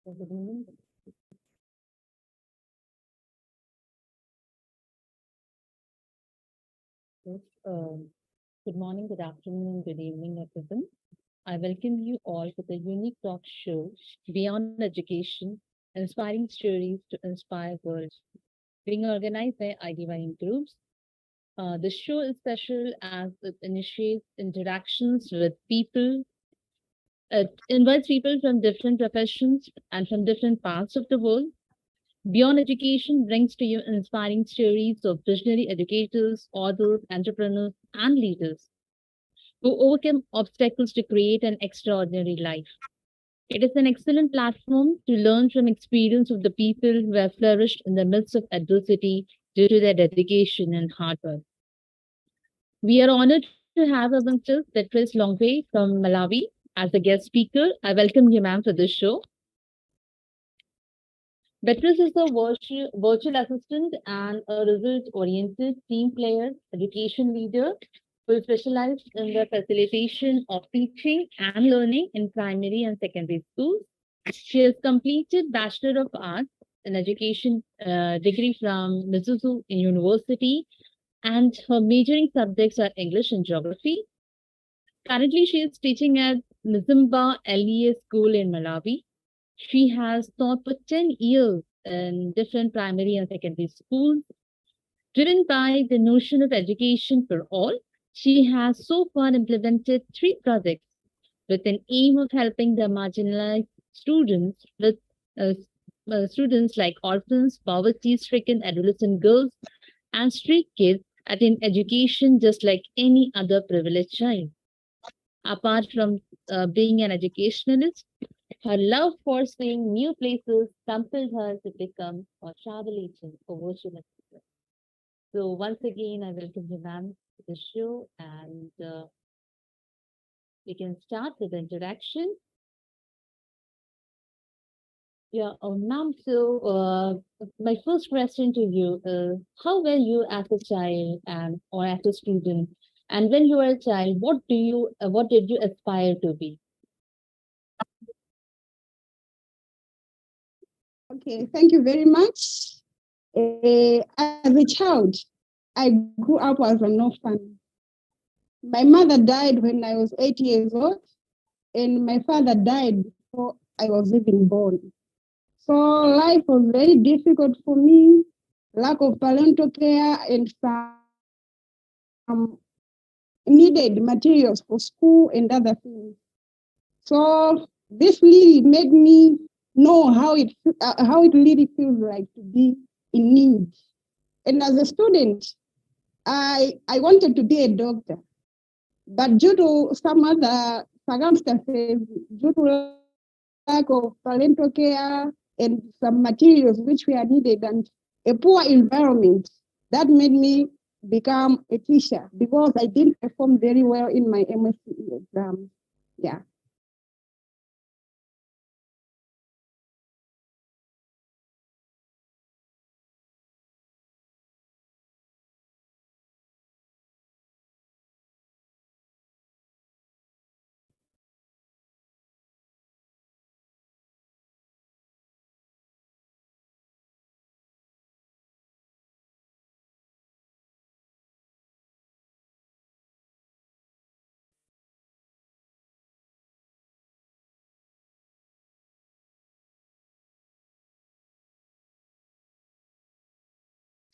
Good evening. Yes, good morning, good afternoon, good evening, everyone. I welcome you all to the unique talk show Beyond Education, Inspiring Stories to Inspire World, being organized by Idym groups. The show is special as it initiates interactions with people. It invites people from different professions and from different parts of the world. Beyond Education brings to you inspiring stories of visionary educators, authors, entrepreneurs, and leaders who overcome obstacles to create an extraordinary life. It is an excellent platform to learn from experience of the people who have flourished in the midst of adversity due to their dedication and hard work. We are honored to have amongst us Beatrice Longway from Malawi as a guest speaker. I welcome you, ma'am, for this show. Beatrice is a virtual assistant and a result-oriented team player, education leader who specializes in the facilitation of teaching and learning in primary and secondary schools. She has completed Bachelor of Arts in Education degree from Mizuzu University, and her majoring subjects are English and Geography. Currently, she is teaching at Mzimba LEA School in Malawi. She has taught for 10 years in different primary and secondary schools. Driven by the notion of education for all, she has so far implemented three projects with an aim of helping the marginalized students with uh, students like orphans, poverty-stricken adolescent girls, and street kids attain education just like any other privileged child. Apart from being an educationalist, her love for seeing new places compelled her to become a travel agent for virtual assistant. So once again, I welcome you, ma'am, to the show, and we can start with the introduction. Yeah, ma'am. So my first question to you is: how were you as a child and or as a student? And when you were a child, what did you aspire to be? Okay, thank you very much. As a child, I grew up as an orphan. My mother died when I was 8 years old, and my father died before I was even born. So life was very difficult for me, lack of parental care, and some needed materials for school and other things. So this really made me know how it really feels like to be in need. And as a student, I wanted to be a doctor, but due to some other circumstances, due to lack of parental care and some materials which were needed and a poor environment, that made me become a teacher because I didn't perform very well in my MSc exam. Yeah.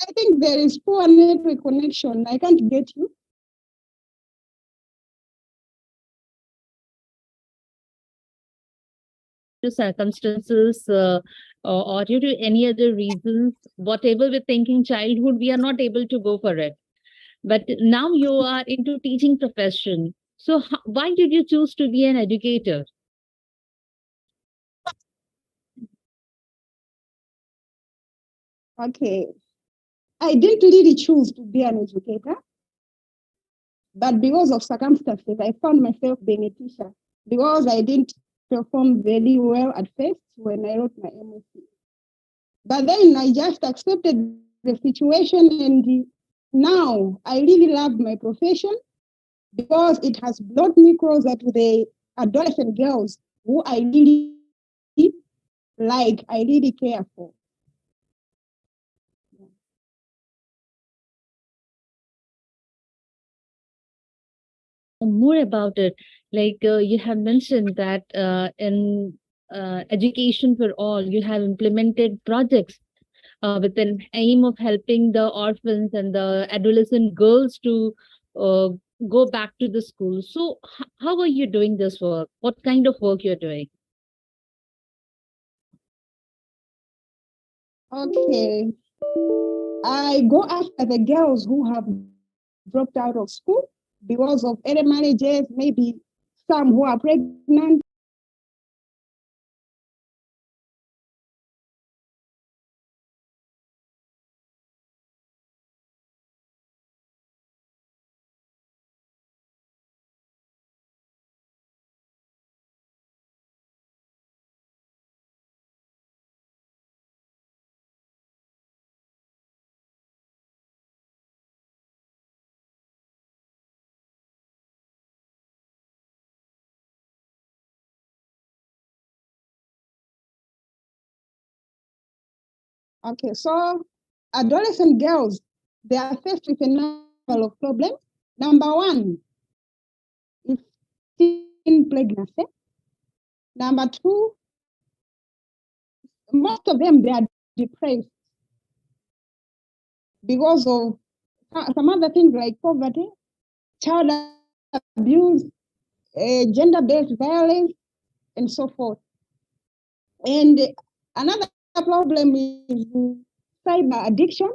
I think there is poor network connection. I can't get you. To circumstances or due to any other reasons, whatever we're thinking childhood, we are not able to go for it. But now you are into teaching profession. So why did you choose to be an educator? Okay. I didn't really choose to be an educator, but because of circumstances, I found myself being a teacher because I didn't perform very well at first when I wrote my MSc. But then I just accepted the situation, and now I really love my profession because it has brought me closer to the adolescent girls who I really like like I really care for. More about it. Like you have mentioned that in education for all, you have implemented projects with an aim of helping the orphans and the adolescent girls to uh, go back to the school. So, how are you doing this work? What kind of work you're doing? Okay. I go after the girls who have dropped out of school because of early marriages, maybe some who are pregnant. Okay, so adolescent girls, they are faced with a number of problems. Number one is teen pregnancy. Number two, most of them, they are depressed because of some other things like poverty, child abuse, gender-based violence, and so forth. And another problem is cyber addiction.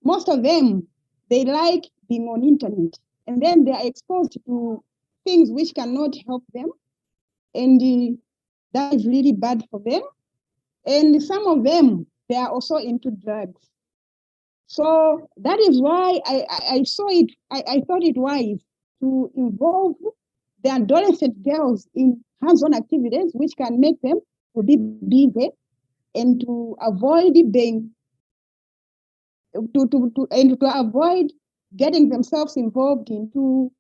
Most of them, they like being on internet, and then they are exposed to things which cannot help them, and that is really bad for them. And some of them, they are also into drugs. So that is why I saw it, I thought it wise to involve the adolescent girls in hands-on activities which can make them to be busy and to avoid being to avoid getting themselves involved into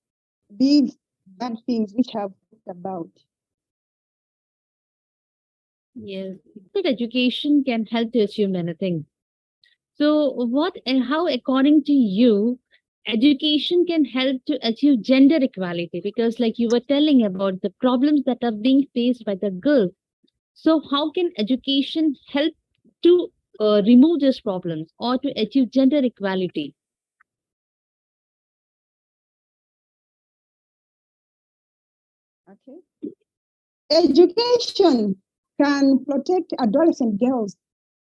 these bad things which have talked about. Yes, that education can help to achieve many things. So, what and how, according to you, education can help to achieve gender equality? Because, like you were telling about the problems that are being faced by the girls. So, how can education help to remove these problems or to achieve gender equality? Okay. Education can protect adolescent girls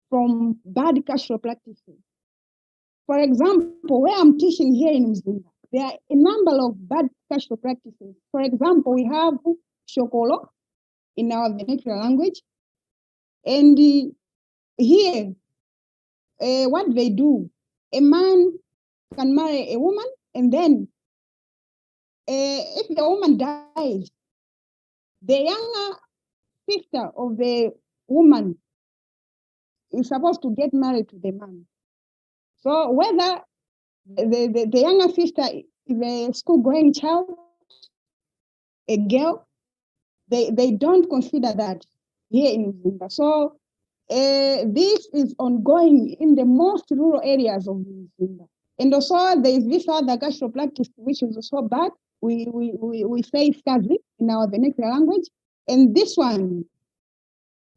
from bad cultural practices. For example, where I'm teaching here in Mzimba, there are a number of bad cultural practices. For example, we have shokolo in our vernacular language, and here, what they do, a man can marry a woman, and then if the woman dies, the younger sister of the woman is supposed to get married to the man. So whether the younger sister is a school-going child, a girl, they don't consider that here in Zimba. So this is ongoing in the most rural areas of Zimba. And also there is this other cultural practice which is also bad. We say skazi in our vernacular language. And this one,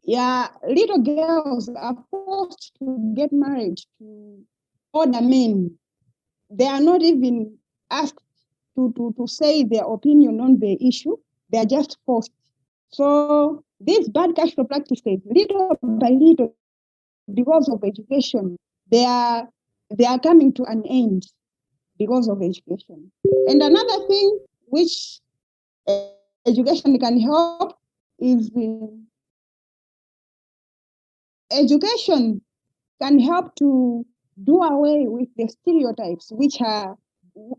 yeah, little girls are forced to get married to older men. They are not even asked to say their opinion on the issue. They are just forced. So these bad cultural practices, little by little, because of education, they are they are coming to an end because of education. And another thing which education can help is education can help to do away with the stereotypes which are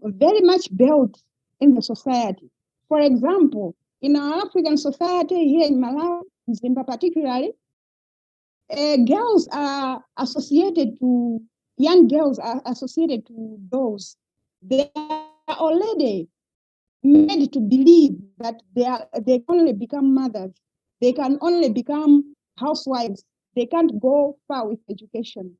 very much built in the society. For example, in our African society here in Malawi, in Zimbabwe particularly, girls are associated to, young girls are associated to those. They are already made to believe that they can only become mothers. They can only become housewives, they can't go far with education.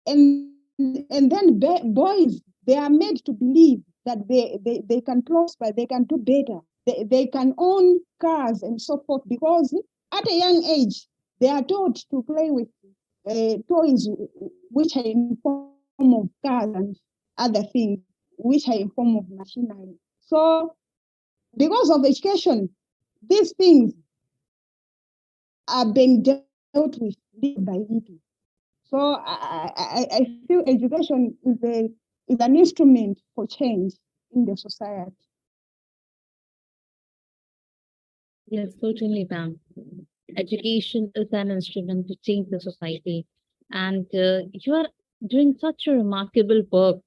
And then boys, they are made to believe that they can prosper, they can do better, they can own cars and so forth, because at a young age, they are taught to play with toys which are in form of cars and other things, which are in form of machinery. So because of education, these things are being dealt with little by little. So I feel education is an instrument for change in the society. Yes, certainly, ma'am. Education is an instrument to change the society. And you are doing such a remarkable work.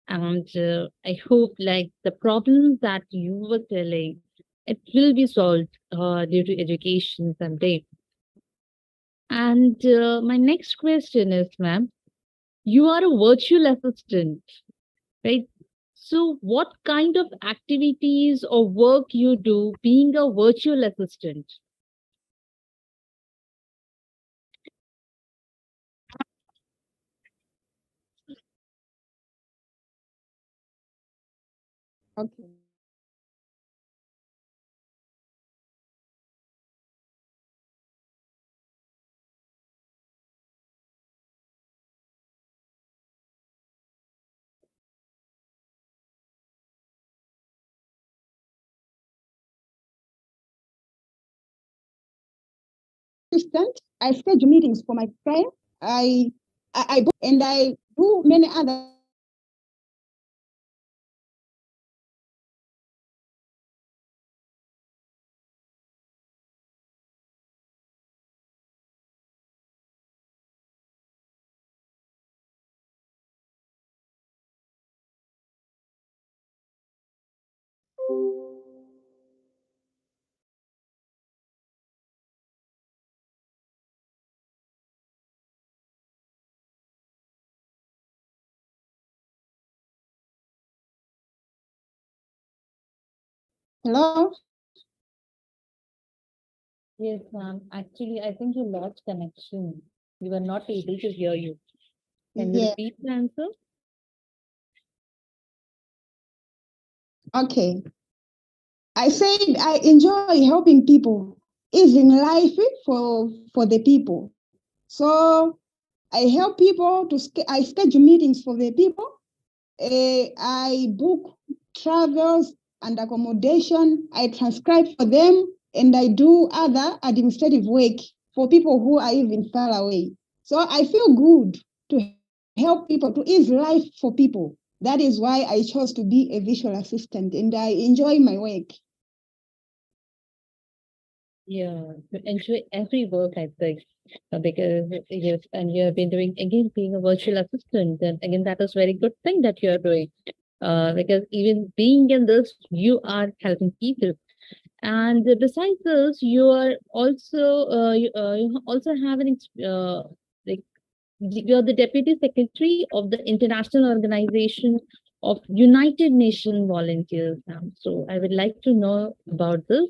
And I hope like the problems that you were telling, it will be solved due to education someday. And my next question is, ma'am, you are a virtual assistant, right? So what kind of activities or work you do being a virtual assistant? Okay. Assistant, I schedule meetings for my client. I book and I do many other. Hello? Yes, ma'am. Actually, I think you lost connection. We were not able to hear you. Can you Yeah. repeat the answer? Okay. I said I enjoy helping people, easing life for the people. So I help people I schedule meetings for the people. I book travels and accommodation. I transcribe for them, and I do other administrative work for people who are even far away. So I feel good to help people, to ease life for people. That is why I chose to be a visual assistant, and I enjoy my work. Yeah, you enjoy every work, I think, because yes, and you have been doing again being a virtual assistant, and again that is very good thing that you are doing. Because even being in this, you are helping people, and besides this, you are also you also have like you are the deputy secretary of the international organization of United Nations Volunteers now. So I would like to know about this.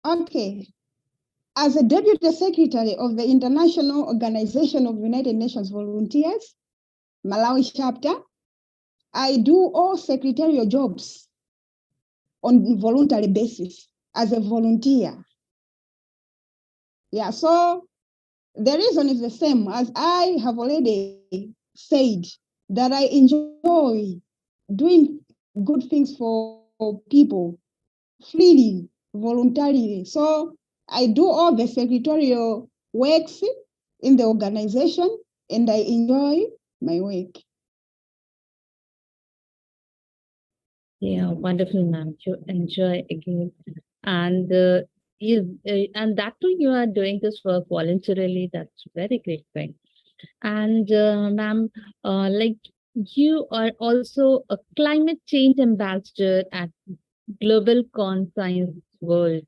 Okay. As a deputy secretary of the International Organization of United Nations Volunteers, Malawi chapter, I do all secretarial jobs on voluntary basis as a volunteer. Yeah, so the reason is the same as I have already said, that I enjoy doing good things for people freely, voluntarily. So I do all the secretarial works in the organization, and I enjoy my work. Yeah, wonderful, ma'am. You enjoy again, and and that too you are doing this work voluntarily. That's very great thing. And ma'am, like you are also a climate change ambassador at Global Conscience World.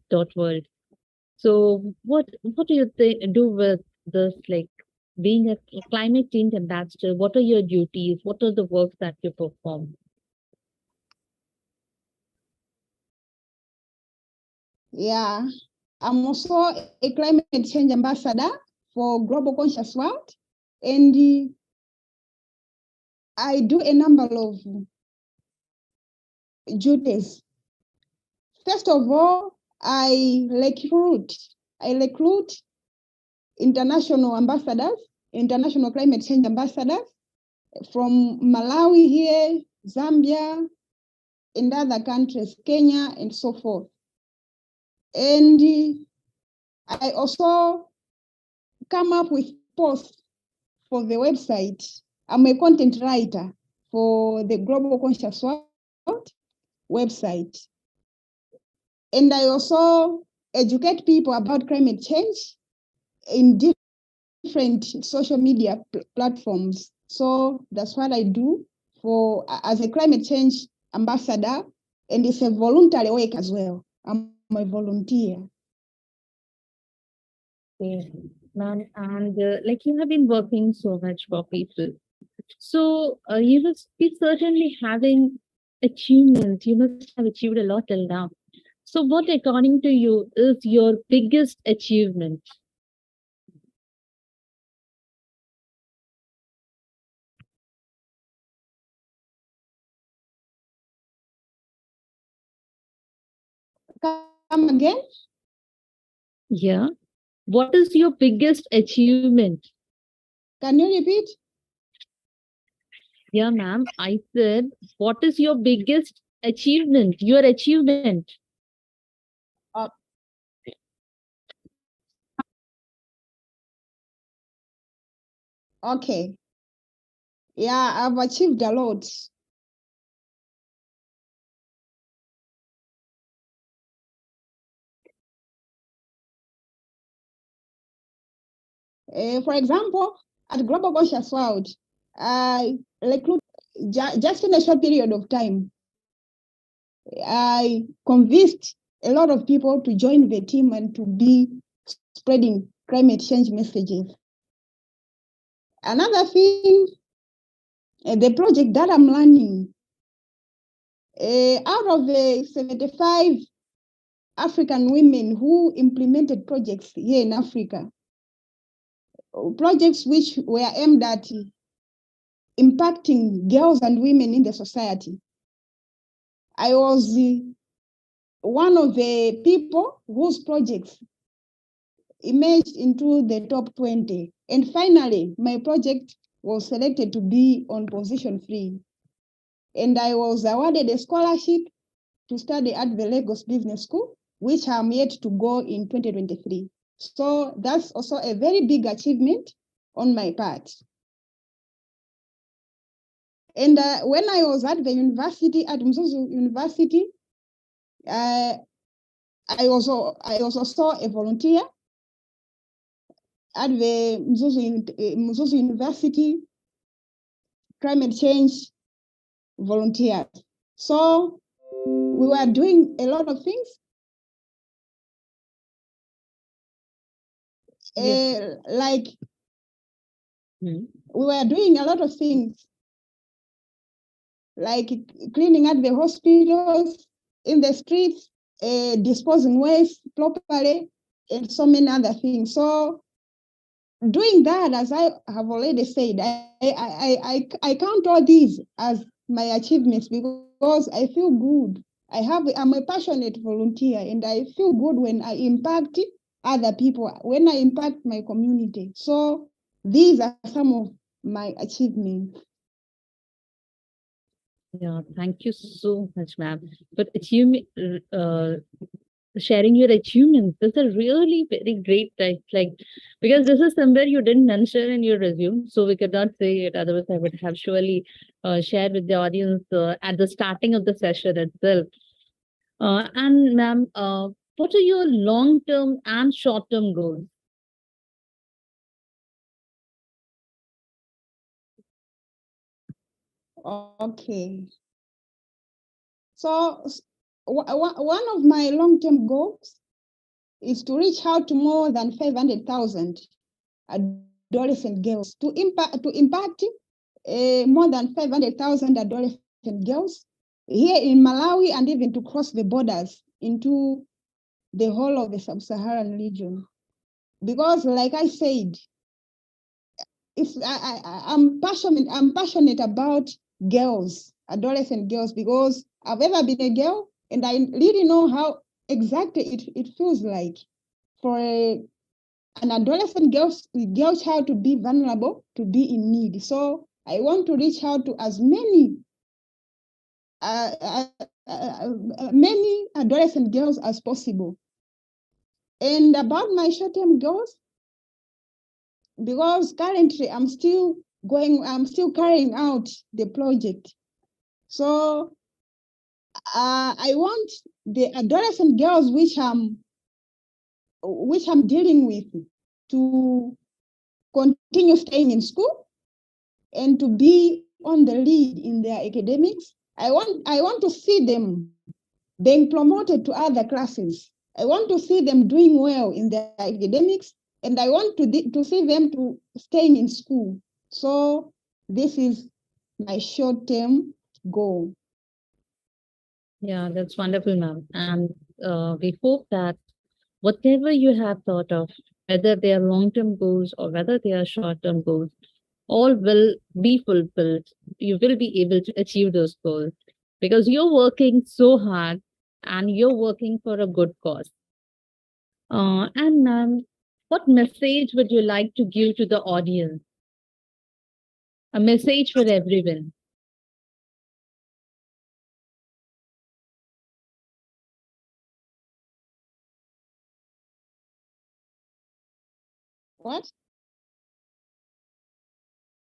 So what do you do with this? Like being a climate change ambassador, what are your duties? What are the works that you perform? Yeah, I'm also a climate change ambassador for Global Conscious World, and I do a number of duties. First of all, I recruit international ambassadors, international climate change ambassadors from Malawi here, Zambia, and other countries, Kenya, and so forth. And I also come up with posts for the website. I'm a content writer for the Global Conscious World website. And I also educate people about climate change in different social media platforms. So that's what I do for as a climate change ambassador, and it's a voluntary work as well. I'm a volunteer. Okay, ma'am, and like you have been working so much for people, so you must be certainly having achievements. You must have achieved a lot till now. So, what, according to you, is your biggest achievement? Come again? Yeah. What is your biggest achievement? Can you repeat? Yeah, ma'am. I said, what is your biggest achievement? Your achievement. Uh, okay. Yeah, I've achieved a lot. For example, at Global Conscious World, I recruit just in a short period of time. I convinced a lot of people to join the team and to be spreading climate change messages. Another thing, the project that I'm running, out of the 75 African women who implemented projects here in Africa, projects which were aimed at impacting girls and women in the society. I was one of the people whose projects emerged into the top 20. And finally, my project was selected to be on position 3. And I was awarded a scholarship to study at the Lagos Business School, which I'm yet to go in 2023. So that's also a very big achievement on my part. And when I was at the university, at Mzuzu University, I also saw a volunteer at the Mzuzu University climate change volunteers. So we were doing a lot of things. Yes. Like we were doing a lot of things, like cleaning at the hospitals, in the streets, disposing waste properly, and so many other things. So doing that, as I have already said, I count all these as my achievements because I feel good. I'm a passionate volunteer, and I feel good when I impact other people, when I impact my community. So these are some of my achievements. Yeah, thank you so much, ma'am. But achievement, sharing your achievements, this is a really very great type, like, because this is somewhere you didn't mention in your resume, so we could not say it. Otherwise, I would have surely shared with the audience at the starting of the session itself. And ma'am, what are your long-term and short-term goals? Okay. So one of my long-term goals is to reach out to more than 500,000 adolescent girls, to impact more than 500,000 adolescent girls here in Malawi, and even to cross the borders into the whole of the sub-Saharan region. Because like I said, I'm passionate about girls, adolescent girls, because I've ever been a girl and I really know how exactly it feels like for an adolescent girl child to be vulnerable, to be in need. So I want to reach out to as many adolescent girls as possible. And about my short-term goals, because currently I'm still carrying out the project. So I want the adolescent girls which I'm dealing with to continue staying in school and to be on the lead in their academics. I want to see them being promoted to other classes. I want to see them doing well in their academics, and I want to see them to staying in school. So this is my short-term goal. Yeah, that's wonderful, ma'am. And we hope that whatever you have thought of, whether they are long term goals or whether they are short term goals, all will be fulfilled. You will be able to achieve those goals because you're working so hard and you're working for a good cause. And ma'am, what message would you like to give to the audience? A message for everyone. What?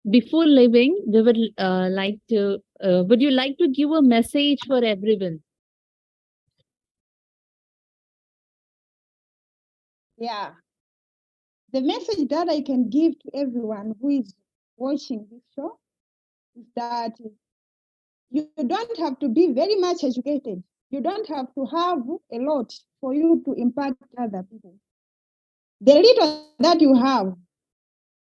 Before leaving, we would would you like to give a message for everyone? Yeah. The message that I can give to everyone who is watching this show is that you don't have to be very much educated. You don't have to have a lot for you to impact other people. The little that you have,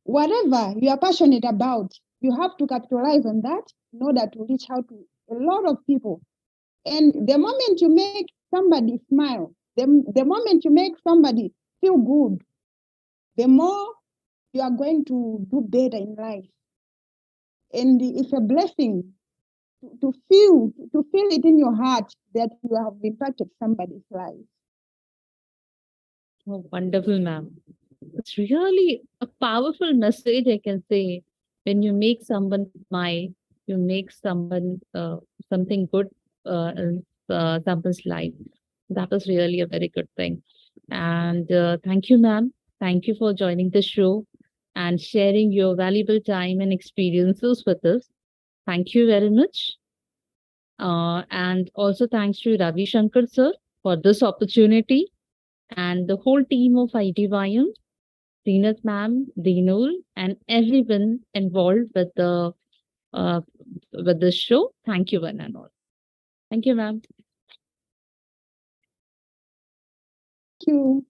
whatever you are passionate about, you have to capitalize on that in order to reach out to a lot of people. And the moment you make somebody smile, the moment you make somebody feel good, the more you are going to do better in life. And it's a blessing to feel it in your heart that you have impacted somebody's life. Oh, wonderful, ma'am. It's really a powerful message, I can say. When you make someone smile, you make someone something good in someone's life. That is really a very good thing. And thank you, ma'am. Thank you for joining the show and sharing your valuable time and experiences with us. Thank you very much. And also thanks to Ravi Shankar sir for this opportunity and the whole team of ITYM, Zeenat ma'am, Deenul, and everyone involved uh, with this show. Thank you, one and all. Thank you, ma'am. Thank you.